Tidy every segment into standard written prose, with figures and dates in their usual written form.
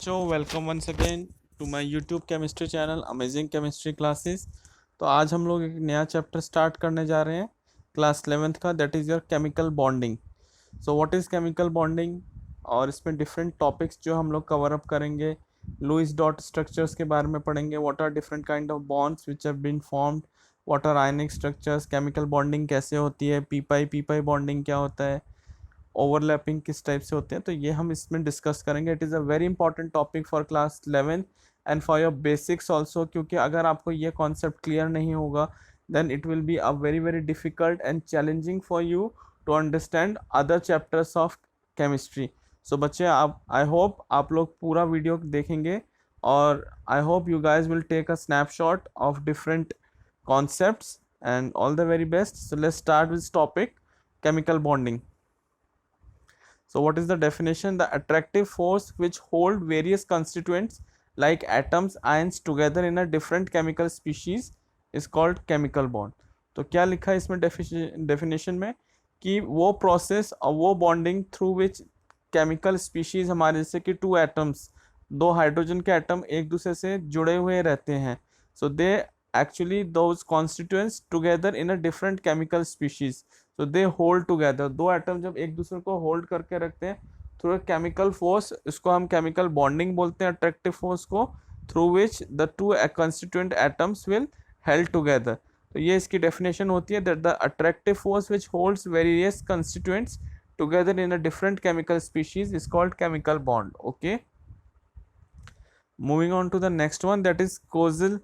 बच्चों, welcome once again to my YouTube chemistry channel amazing chemistry classes. तो आज हम लोग एक नया चैप्टर स्टार्ट करने जा रहे हैं क्लास 11th का, that is your chemical bonding. So what is chemical bonding, और इसमें डिफरेंट टॉपिक्स जो हम लोग कवर अप करेंगे। लुईस डॉट स्ट्रक्चर्स के बारे में पढ़ेंगे, what are different kind of bonds which have been formed, what are ionic structures, chemical bonding कैसे होती है, पी पाई बॉन्डिंग क्या होता है, ओवरलैपिंग किस टाइप से होते हैं, तो ये हम इसमें डिस्कस करेंगे। It is a very important topic for class 11 and for your basics also, क्योंकि अगर आपको ये कॉन्सेप्ट क्लियर नहीं होगा then it will be a very very difficult and challenging for you to understand other chapters of chemistry. So बच्चे, आप I hope आप लोग पूरा वीडियो देखेंगे और I hope you guys will take a snapshot of different concepts and all the very best. So let's start with topic chemical bonding. So what is the definition? The attractive force which hold various constituents like atoms, ions together in a different chemical species is called chemical bond. तो क्या लिखा है इसमें definition में कि वो process और वो bonding through which chemical species हमारे जैसे कि टू एटम्स, दो हाइड्रोजन के एटम एक दूसरे से जुड़े हुए रहते हैं। So they actually those constituents together in a different chemical species, तो दे होल्ड टुगेदर। दो एटम जब एक दूसरे को होल्ड करके रखते हैं थ्रू अ केमिकल फोर्स, इसको हम केमिकल बॉन्डिंग बोलते हैं, अट्रैक्टिव फोर्स को, through which the two constituent atoms will held together. तो ये इसकी डेफिनेशन होती है that the attractive force which holds various constituents together in a different chemical species is called chemical bond. Okay, moving on to the next one, that is Kossel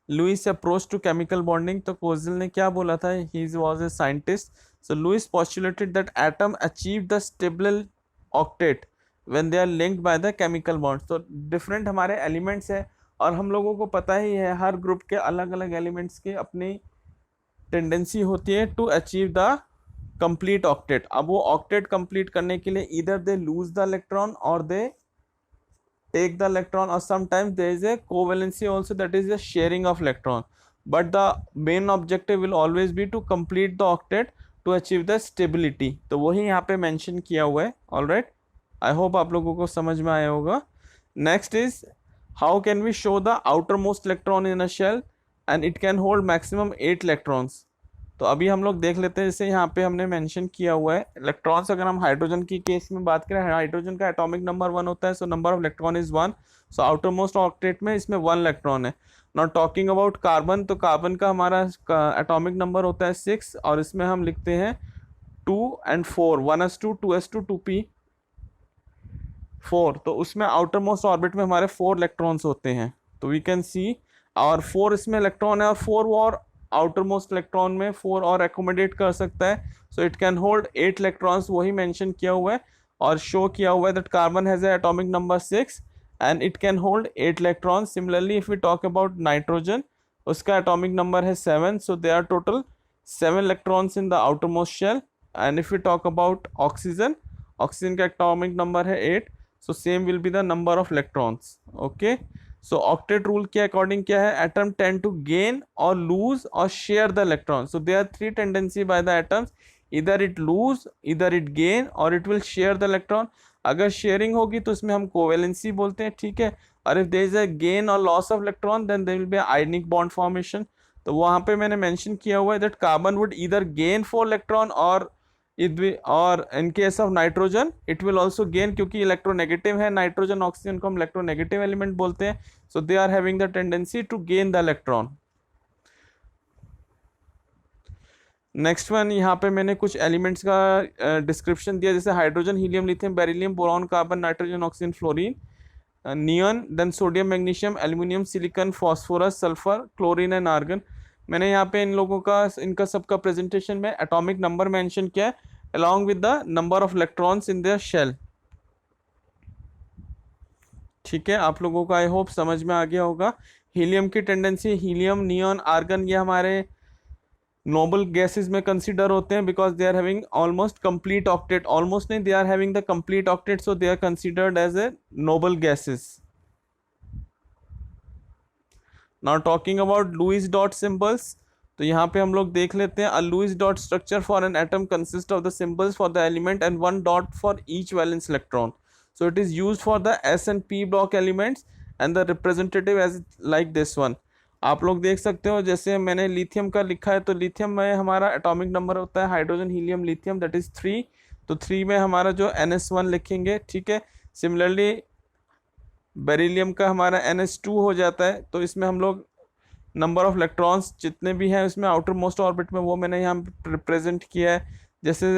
Lewis approach to chemical bonding. तो Kossel ने क्या बोला था? He was a scientist. So Lewis postulated that atom achieve the stable octet when they are linked by the chemical bonds. तो different हमारे elements है और हम लोगों को पता ही है हर ग्रुप के अलग अलग elements की अपनी टेंडेंसी होती है to achieve the complete octet. अब वो ऑक्टेट कंप्लीट करने के लिए इधर दे लूज द इलेक्ट्रॉन और दे take the electron, or sometimes there is a covalency also, that is the sharing of electron, but the main objective will always be to complete the octet to achieve the stability. तो वही यहाँ पे mention किया हुआ है. Alright, I hope आप लोगों को समझ में आया होगा. Next is how can we show the outer most electron in a shell and it can hold maximum 8 electrons. तो अभी हम लोग देख लेते हैं, जैसे यहाँ पे हमने मेंशन किया हुआ है इलेक्ट्रॉन्स. अगर हम हाइड्रोजन की केस में बात करें, हाइड्रोजन का एटॉमिक नंबर 1 होता है, so number of electron is 1. So outer most octet में इसमें 1 इलेक्ट्रॉन है. नॉट टॉकिंग अबाउट कार्बन, तो कार्बन का हमारा एटॉमिक नंबर होता है 6 और इसमें हम लिखते हैं 2 and 4, 1s2, 2s2, 2p4. तो उसमें आउटर मोस्ट ऑर्बिट में हमारे 4 इलेक्ट्रॉन्स होते हैं. तो वी कैन सी, और 4 इसमें इलेक्ट्रॉन है और 4 और आउटर मोस्ट इलेक्ट्रॉन में 4 और एकोमोडेट कर सकता है. So it can hold 8 electrons. वही मेंशन किया हुआ है और शो किया हुआ है that carbon has a atomic number 6 and it can hold 8 electrons. Similarly if we talk about nitrogen, उसका एटॉमिक नंबर है 7, so they are total 7 electrons in the outer most shell. And if we talk about oxygen, oxygen का atomic number है 8, so same will be the number of electrons. Okay, so octet rule के according क्या है? Atom tend to gain और lose और share the electron. So they are 3 tendency by the atoms, इधर it lose, इधर it gain और it will share the electron. अगर sharing होगी तो इसमें हम कोवेलेंसी बोलते हैं, ठीक है. और if there is a gain और loss of electron then there will be ionic bond formation. तो वहां पे मैंने मेंशन किया हुआ है that carbon would either gain 4 electron और in case of nitrogen it will also gain, क्योंकि इलेक्ट्रोनेगेटिव है नाइट्रोजन, ऑक्सीजन को हम इलेक्ट्रोनेगेटिव एलिमेंट बोलते हैं. So they are having the tendency to gain the electron. Next one, यहाँ पे मैंने कुछ एलिमेंट्स का डिस्क्रिप्शन दिया, जैसे hydrogen, helium, lithium, beryllium, boron, carbon, nitrogen, oxygen, fluorine, neon, then sodium, magnesium, aluminium, silicon, phosphorus, sulphur, chlorine and argon. मैंने यहाँ पे इन लोगों का, इनका सबका प्रेजेंटेशन में एटॉमिक नंबर मेंशन किया है along with the number of electrons in their shell. ठीक है, आप लोगों को आई होप समझ में आ गया होगा. हीलियम की टेंडेंसी, हीलियम, नियॉन, आर्गन, ये हमारे नोबल गैसेस में कंसीडर होते हैं because they are having almost complete octet. Almost नहीं, they are having the complete octet, so they are considered as a noble gases. Now talking about Lewis dot symbols, तो यहाँ पे हम लोग देख लेते हैं. A Lewis dot structure for an atom consist of the symbols for the element and 1 dot for each valence electron. So it is used for the S and P block elements and the representative as like this one. आप लोग देख सकते हो जैसे मैंने lithium का लिखा है, तो लिथियम में हमारा एटॉमिक नंबर होता है hydrogen helium lithium that is 3, तो 3 में हमारा जो NS1 लिखेंगे, ठीक है। सिमिलरली बेरिलियम का हमारा NS2 हो जाता है, तो इसमें हम लोग नंबर ऑफ इलेक्ट्रॉन्स जितने भी हैं उसमें आउटर मोस्ट ऑर्बिट में वो मैंने यहाँ रिप्रेजेंट किया है। जैसे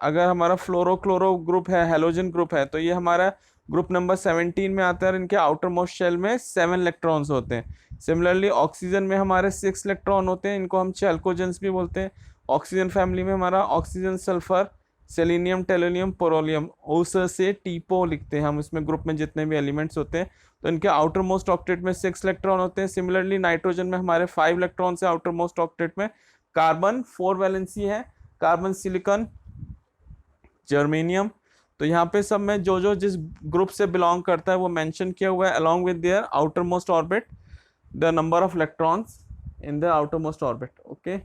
अगर हमारा फ्लोरो क्लोरो ग्रुप है, हेलोजन ग्रुप है, तो ये हमारा ग्रुप नंबर 17 में आता है और इनके आउटर मोस्ट शेल में 7 इलेक्ट्रॉन्स होते हैं। सिमिलरली ऑक्सीजन में हमारे 6 इलेक्ट्रॉन होते हैं, इनको हम चैल्कोजेंस भी बोलते हैं। ऑक्सीजन फैमिली में हमारा ऑक्सीजन, सल्फर, सेलेनियम, टेलोनियम, पोरोलियम, ओस से टीपो लिखते हैं हम इसमें ग्रुप में जितने भी एलिमेंट्स होते हैं, तो इनके आउटर मोस्ट ऑक्टेट में 6 इलेक्ट्रॉन होते हैं। सिमिलरली नाइट्रोजन में हमारे 5 इलेक्ट्रॉन से आउटर मोस्ट ऑक्टेट में। कार्बन 4 वैलेंसी है, कार्बन, सिलिकॉन, जर्मेनियम, तो यहाँ पे सब में जो जो जिस ग्रुप से बिलोंग करता है वो मेंशन किया हुआ है along with their outer most orbit the number of electrons in the outer most orbit. Okay,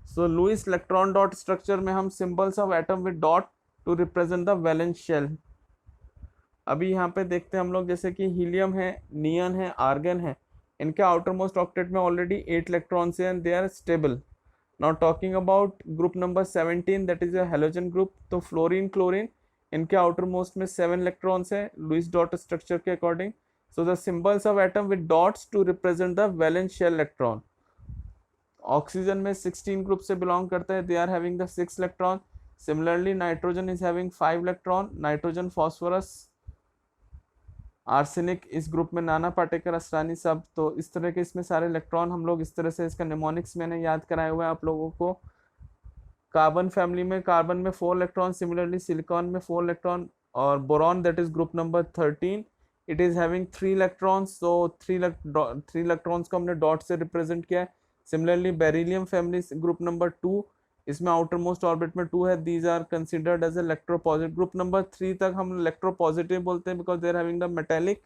so Lewis electron dot structure में हम symbols of atom with dot to represent the valence shell. अभी यहाँ पे देखते हैं हम लोग, जैसे कि हीलियम है, नियन है, आर्गन है, इनके आउटर मोस्ट ऑक्टेट में ऑलरेडी 8 इलेक्ट्रॉन्स हैं and they are stable. Now talking about group number 17 that is a halogen group, तो फ्लोरीन, क्लोरीन, इनके आउटर मोस्ट में 7 इलेक्ट्रॉन्स हैं लुईस डॉट स्ट्रक्चर के according. So the symbols of atom with dots to represent the valence shell electron. Oxygen में 16 group से belong करता है, they are having the 6 electron. Similarly nitrogen is having 5 electron, nitrogen, phosphorus, arsenic, इस group में नाना पाटेकर, अस्रानी, सब, तो इस तरह के इसमें सारे इलेक्ट्रॉन हम लोग इस तरह से इसका निमोनिक्स मैंने याद कराया हुआ है आप लोगों को। कार्बन फैमिली में कार्बन में 4 इलेक्ट्रॉन, सिमिलरली सिलिकॉन में 4 इलेक्ट्रॉन, और boron that is group number 13 it is having 3 electrons, तो 3 इलेक्ट्रॉन्स को हमने डॉट से रिप्रेजेंट किया है। Similarly beryllium family group number 2, इसमें आउटर मोस्ट ऑर्बिट में 2 है, these are considered as electropositive. Group number 3 तक हम इलेक्ट्रोपॉजिटिव बोलते हैं because they are having the metallic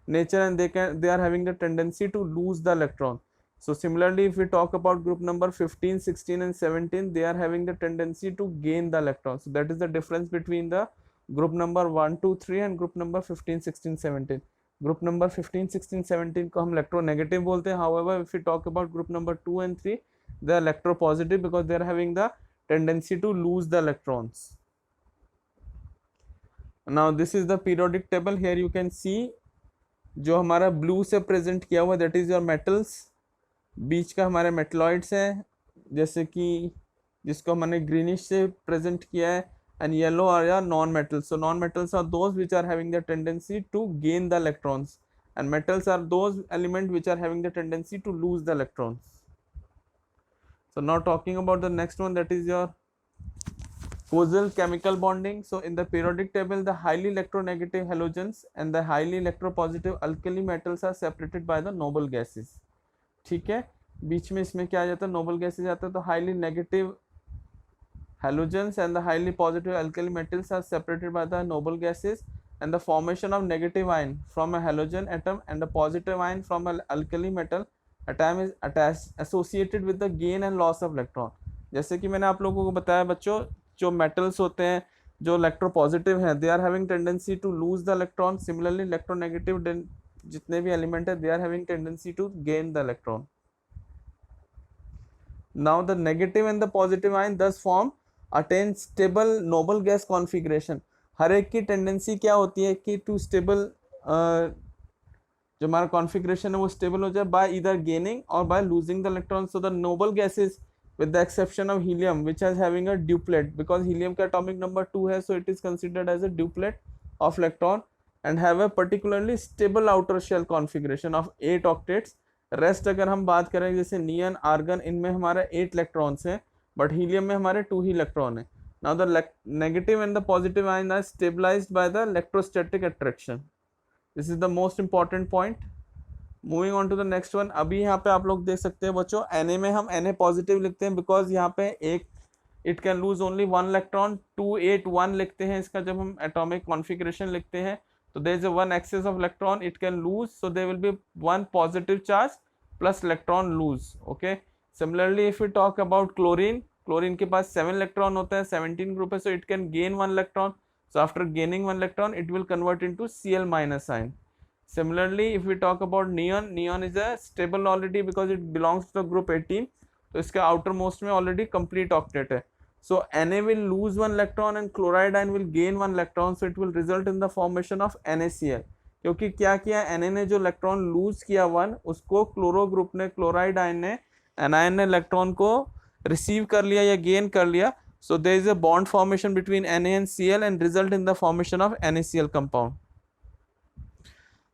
nature and they are having the tendency to lose the electron. So similarly, if we talk about group number 15, 16 and 17, they are having the tendency to gain the electrons. So that is the difference between the group number 1, 2, 3 and group number 15, 16, 17. Group number 15, 16, 17 को हम electronegative बोलते हैं. However, if we talk about group number 2 and 3, they are electropositive because they are having the tendency to lose the electrons. Now this is the periodic table. Here you can see जो हमारा blue से present किया हुआ that is your metals. बीच का हमारे metalloids हैं, जैसे कि जिसको हमने ग्रीनिश से प्रेजेंट किया है, एंड येलो आर या non metals. So non metals are those which are having the tendency to gain the electrons and metals are those element which are having the tendency to lose the electrons. So now talking about the next one that is your causal chemical bonding. So in the periodic table, the highly electronegative halogens and the highly electropositive alkali metals are separated by the noble gases. ठीक है, बीच में इसमें क्या आ जाता है, noble gases आता है. तो highly negative halogens and the highly positive alkali metals are separated by the noble gases, and the formation of negative ion from a halogen atom and a positive ion from an alkali metal atom is attached associated with the gain and loss of electron. जैसे कि मैंने आप लोगों को बताया बच्चों, जो metals होते हैं जो इलेक्ट्रोपॉजिटिव हैं, they are having tendency to lose the electron. Similarly electronegative जितने भी एलिमेंट है, they are having tendency to gain the electron. Now the negative and the positive ion thus form attain stable noble gas configuration. हर एक की tendency क्या होती है कि टू स्टेबल, जो हमारा कॉन्फ़िगरेशन है वो स्टेबल हो जाए बाय ईदर गेनिंग और by losing the electron. So the noble gases with the exception of helium which is having a duplet, because helium का atomic number 2 है, so it is considered as a duplet of electron and have a particularly stable outer shell configuration of 8 octets. rest अगर हम बात करें जैसे नियन, argon, इनमें हमारा 8 electrons हैं, बट हीलियम में हमारे 2 ही इलेक्ट्रॉन है. Now the negative and the positive ion are stabilized by the electrostatic attraction. This is the most important point. Moving on to the next one. अभी यहाँ पे आप लोग देख सकते हैं बच्चों, Na में हम Na पॉजिटिव लिखते हैं बिकॉज यहाँ पे एक it can loose only 1 electron. 281 लिखते हैं इसका जब हम एटॉमिक कॉन्फ़िगरेशन लिखते हैं, तो there is a 1 excess of electron it can lose, so there will be 1 positive charge plus electron lose. Okay, similarly if you talk about chlorine, chlorine के पास 7 इलेक्ट्रॉन होता है, 17 ग्रुप है, so it can gain 1 electron. So after gaining one electron, it will convert into Cl minus ion. Similarly, if we talk about neon, neon is a stable already because it belongs to the group 18. तो इसका outermost में already complete octet है. So Na will lose one electron and chloride ion will gain one electron. So it will result in the formation of NaCl. क्योंकि क्या किया, Na ने जो electron lose किया वन, उसको क्लोरो ग्रुप ने, chloride ion ने, एनायन ने इलेक्ट्रॉन को रिसीव कर लिया या गेन कर लिया. So there is a bond formation between Na and Cl and result in the formation of NaCl compound.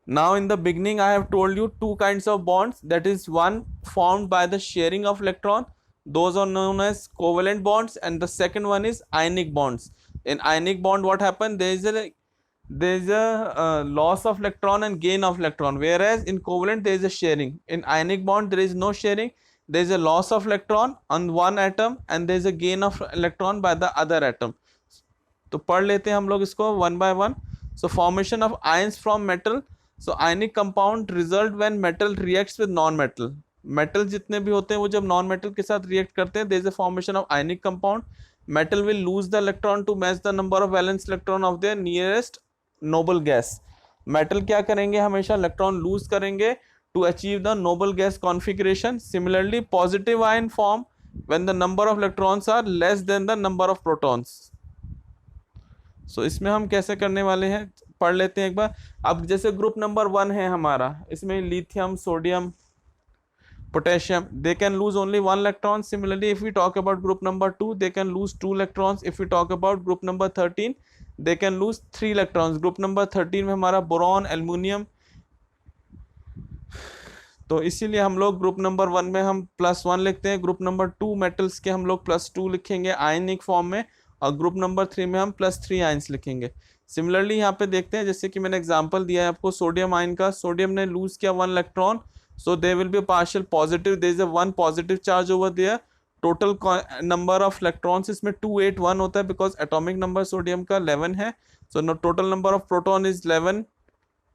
Now in the beginning I have told you two kinds of bonds, that is one formed by the sharing of electron, those are known as covalent bonds, and the second one is ionic bonds. In ionic bond what happened, there is a loss of electron and gain of electron, whereas in covalent there is a sharing. In ionic bond there is no sharing, there is a loss of electron on one atom and there is a gain of electron by the other atom. तो पढ़ लेते हैं हम लोग इसको one by one. So formation of ions from metal. So ionic compound result when metal reacts with non-metal. Metal जितने भी होते हैं वो जब non-metal के साथ react करते हैं, there is a formation of ionic compound. Metal will lose the electron to match the number of valence electron of their nearest noble gas. Metal क्या करेंगे, हमेशा electron lose करेंगे to achieve the noble gas configuration. Similarly, positive ion form when the number of electrons are less than the number of protons. So इसमें हम कैसे करने वाले हैं पढ़ लेते हैं एक बार. अब जैसे ग्रुप नंबर 1 है हमारा, इसमें lithium, sodium, potassium, they can lose only one electron. Similarly, if we talk about group number 2, they can lose 2 electrons. If we talk about group number 13, they can lose 3 electrons. Group number 13 में हमारा boron, aluminium, तो इसीलिए हम लोग group number 1 में हम +1 लिखते हैं. ग्रुप नंबर 2 मेटल्स के हम लोग +2 लिखेंगे आयनिक फॉर्म में, और ग्रुप नंबर 3 में हम +3 आयंस लिखेंगे. सिमिलरली यहाँ पे देखते हैं, जैसे कि मैंने एग्जांपल दिया है आपको सोडियम आयन का. सोडियम ने लूज किया 1 electron, so they will be partial positive, there is a 1 positive charge over there. Total number of electrons इसमें 281 होता है बिकॉज एटॉमिक नंबर सोडियम का 11 है. So total number of proton is 11,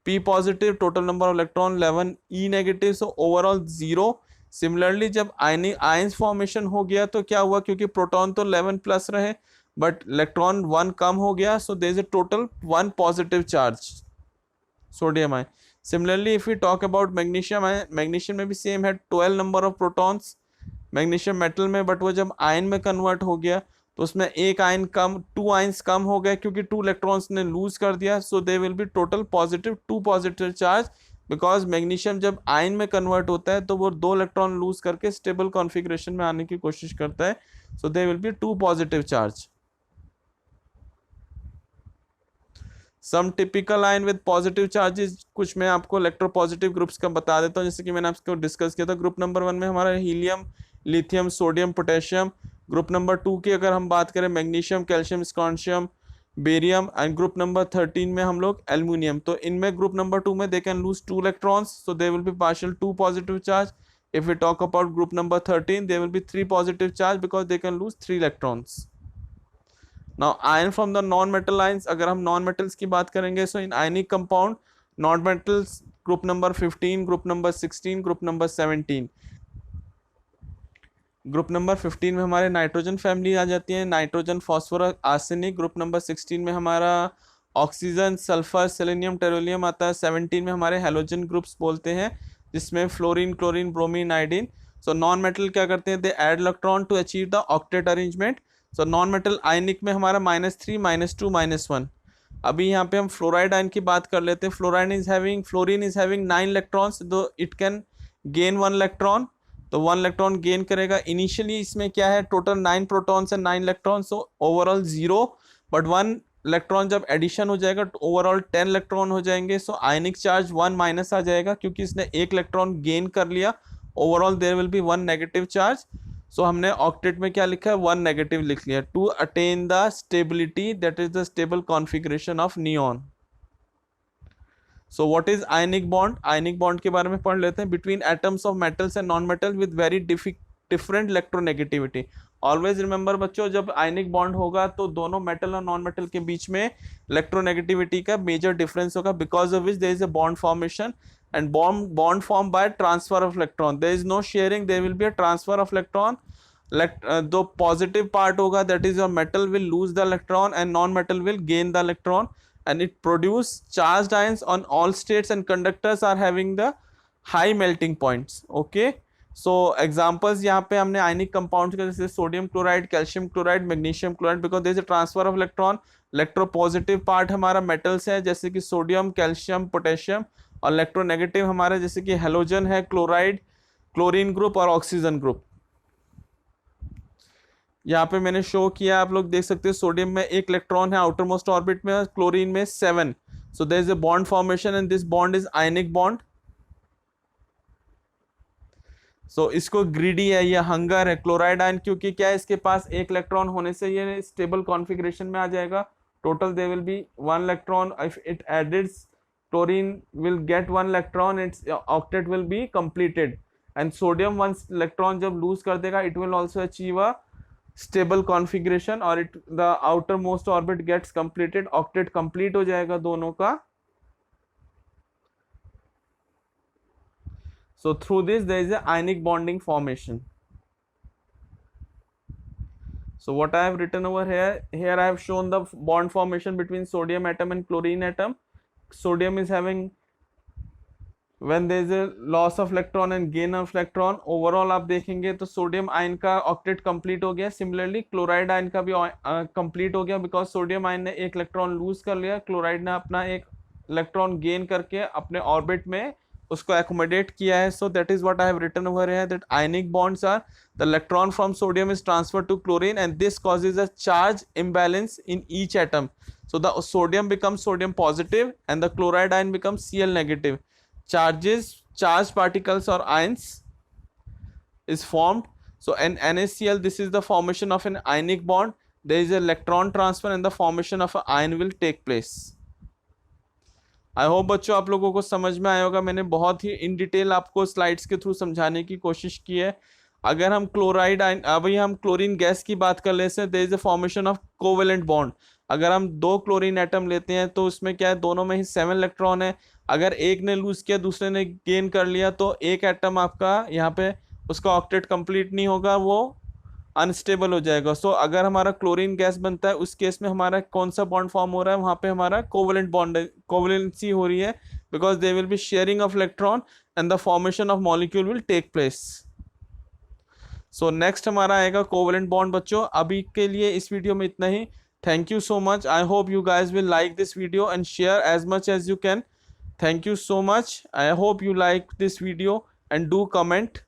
P positive, total number of electron 11, E negative, so overall 0. Similarly जब ions formation हो गया तो क्या हुआ, क्योंकि प्रोटॉन तो 11 प्लस रहे बट इलेक्ट्रॉन 1 कम हो गया, so there is a total 1 positive charge sodium ion. Similarly if we talk about magnesium ion, magnesium में भी सेम है, 12 number of protons magnesium metal में, बट वो जब आयन में कन्वर्ट हो गया तो उसमें एक आयन कम, 2 आयंस कम हो गए क्योंकि 2 इलेक्ट्रॉन्स ने लूज कर दिया. So they will be total positive 2 positive charge, because magnesium जब आयन में कन्वर्ट होता है तो वो 2 इलेक्ट्रॉन लूज करके स्टेबल कॉन्फ़िगरेशन में आने की कोशिश करता है. So they will be 2 positive charge. Some typical ion with positive charges, कुछ मैं आपको इलेक्ट्रोपॉजिटिव ग्रुप्स का बता देता हूँ, जैसे कि मैंने आपको डिस्कस किया था. ग्रुप नंबर 1 में हमारा helium, lithium, sodium, potassium. Group number 2 की अगर हम बात करें, magnesium, calcium, strontium, barium. And group number 13 में हम लोग एल्युमिनियम. तो इनमें ग्रुप नंबर 2 में they can lose 2 electrons, so they will be partial 2 positive charge. If we talk about group number 13, they will be 3 positive charge because they can lose 3 electrons. Now ion from the non metal ions, अगर हम non metals की बात करेंगे, so in ionic compound non metals group number 15, group number 16, group number 17. Group number 15 में हमारे nitrogen family आ जाती है, nitrogen, phosphorus, arsenic. Group number 16 में हमारा ऑक्सीजन, सल्फर, सेलेनियम, टेरोलियम आता है. 17 में हमारे हेलोजन ग्रुप्स बोलते हैं, जिसमें fluorine, chlorine, bromine, iodine. So non metal क्या करते हैं, they add electron to achieve the octet arrangement. So non metal ionic में हमारा -3, -2, -1. अभी यहाँ पे हम फ्लोराइड आयन की बात कर लेते हैं. Fluoride is having, fluorine is having 9 electrons, दो इट कैन गेन 1 इलेक्ट्रॉन, तो 1 इलेक्ट्रॉन गेन करेगा. इनिशियली इसमें क्या है, total 9 protons and 9 electrons, so overall 0, but 1 electron जब एडिशन हो जाएगा तो ओवरऑल 10 इलेक्ट्रॉन हो जाएंगे. सो आयनिक चार्ज 1 माइनस आ जाएगा क्योंकि इसने 1 इलेक्ट्रॉन गेन कर लिया. Overall there will be 1 negative charge. So हमने ऑक्टेट में क्या लिखा है, 1 नेगेटिव लिख लिया. To attain the stability, that is the stable configuration of neon. So what is ionic bond, ionic bond के बारे में पढ़ लेते हैं. Between atoms of metals and non metal with very different electronegativity. Always remember बच्चों, जब ionic bond होगा तो दोनों मेटल और नॉन मेटल के बीच में इलेक्ट्रोनेगेटिविटी का मेजर डिफरेंस होगा, because of which there is a bond formation and bond formed by transfer of electron. There is no sharing, there will be a transfer of electron. जो positive part होगा that is your metal will lose the electron and non metal will gain the electron and it produce charged ions on all states and conductors are having the high melting points. Okay, so examples यहाँ पे हमने ionic compounds का जैसे sodium chloride, calcium chloride, magnesium chloride, because there is a transfer of electron. Electropositive part हमारा metals है जैसे कि sodium, calcium, potassium, और इलेक्ट्रोनेगेटिव हमारा जैसे कि हेलोजन है, क्लोराइड, क्लोरीन ग्रुप और ऑक्सीजन ग्रुप. यहाँ पे मैंने शो किया, आप लोग देख सकते हैं सोडियम में एक इलेक्ट्रॉन है आउटर मोस्ट ऑर्बिट में, क्लोरीन में 7. So there is a bond formation and this bond is ionic bond. So इसको ग्रीडी है या हंगर है क्लोराइड आयन, क्योंकि क्या है इसके पास एक इलेक्ट्रॉन होने से ये स्टेबल कॉन्फ़िगरेशन में आ जाएगा. Total they will be 1 electron. If it adds chlorine will get 1 electron, its octet will be completed. And sodium 1 electron जब लूज कर देगा it will also achieve a stable configuration और it the outer most orbit gets completed. Octet complete हो जाएगा दोनों का. So through this there is a ionic bonding formation. So what I have written over here I have shown the bond formation between sodium atom and chlorine atom. Sodium is having, when there is a loss of electron and gain of electron, overall आप देखेंगे तो sodium ion का octet complete हो गया. Similarly chloride ion का भी complete हो गया, बिकॉज सोडियम आयन ने एक इलेक्ट्रॉन लूज कर लिया, क्लोराइड ने अपना एक इलेक्ट्रॉन गेन करके अपने ऑर्बिट में उसको एकोमोडेट किया है. So that is what I have written over here, that ionic bonds are the electron from sodium is transferred to chlorine and this causes a charge imbalance in each atom. So the sodium becomes sodium positive and the chloride ion becomes Cl negative. Charged particles or ions is formed. So in NaCl this is the formation of an ionic bond. There is an electron transfer and the formation of an ion will take place. I hope बच्चों आप लोगों को समझ में आया होगा. मैंने बहुत ही इन डिटेल आपको स्लाइड्स के थ्रू समझाने की कोशिश की है. अगर हम क्लोराइड आयन, अभी हम क्लोरीन गैस की बात कर लेते हैं, there is a formation of covalent bond. अगर हम 2 क्लोरीन एटम लेते हैं तो उसमें क्या है, दोनों में ही 7 इलेक्ट्रॉन है. अगर एक ने लूज किया दूसरे ने गेन कर लिया तो एक एटम आपका यहाँ पे उसका ऑक्टेट कंप्लीट नहीं होगा, वो अनस्टेबल हो जाएगा. सो अगर हमारा क्लोरीन गैस बनता है उस केस में हमारा कौन सा बॉन्ड फॉर्म हो रहा है, वहाँ पे हमारा कोवेलेंट बॉन्ड, कोवेलेंसी हो रही है, because they will be sharing of electron and the formation of molecule will take place. So next हमारा आएगा कोवेलेंट बॉन्ड. बच्चों अभी के लिए इस वीडियो में इतना ही. Thank you so much. I hope you guys will like this video and share as much as you can. Thank you so much. I hope you like this video and do comment.